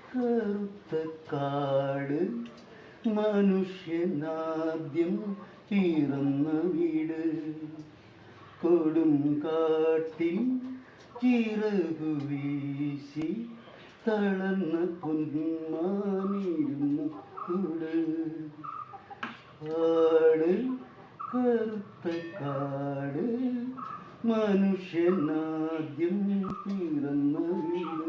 കറുത്ത കാട് മനുഷ്യനാദ്യം പിറന്ന വീട് കൊടും കാട്ടിൽ ചിറകു വീശി തളർന്ന പൊന്മാനിരുന്നു കൂട് കാട് കറുത്ത കാട് മനുഷ്യനാദ്യം പിറന്ന വീട്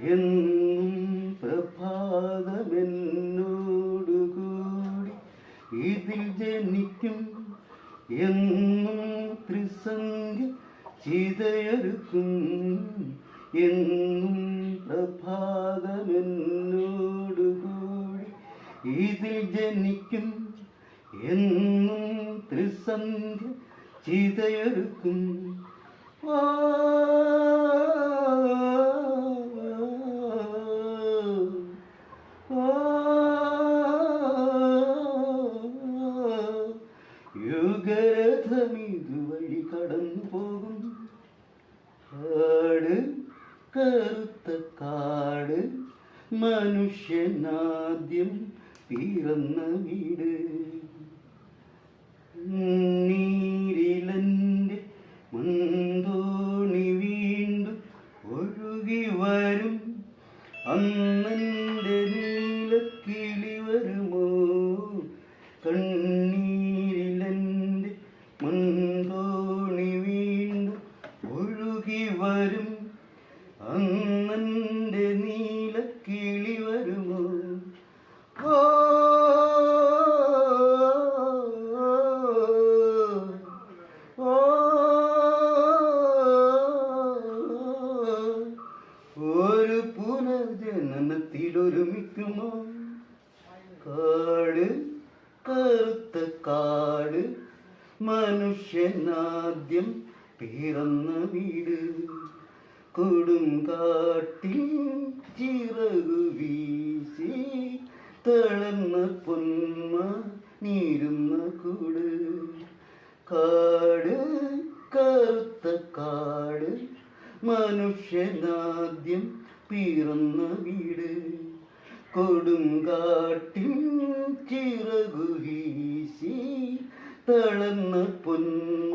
എന്നും പ്രഭാതമെന്നോടുകൂടി ഇതിൽ ജനിക്കും എന്നും ത്രിസന്ധ്യ ചിതയൊരുക്കും എന്നും പ്രഭാതമെന്നോടുകൂടി ഇതിൽ ജനിക്കും എന്നും ത്രിസന്ധ്യ ചിതയൊരുക്കും യുഗരഥമിതുവഴി കടന്നു പോകും കാട് കറുത്ത കാട് മനുഷ്യനാദ്യം പിറന്ന വീട് നീരിലൻ്റെ മുന്തോണി വീണ്ടും ഒഴുകി വരും അന്നെൻ്റെ നീലക്കിളി വരുമോ കണ്ണീരിലെൻ്റെ മുന്തോണി വീണ്ടും ഒഴുകി വരും അന്നെൻ്റെ നീലക്കിളി വരുമോ ഒരു പുനർജനനത്തിലൊരുമിക്കുമോ കാട് കറുത്ത കാട് മനുഷ്യനാദ്യം പിറന്ന വീട് കൊടുങ്കാട്ടിൽ ചിറകു വീശി തളർന്ന പൊന്മ നീരുന്ന കൂട് കാട് കറുത്ത കാട് മനുഷ്യനാദ്യം പിറന്ന വീട് കൊടുങ്കാട്ടിൽ ചിറകു വീശി തളർന്ന പൊന്മ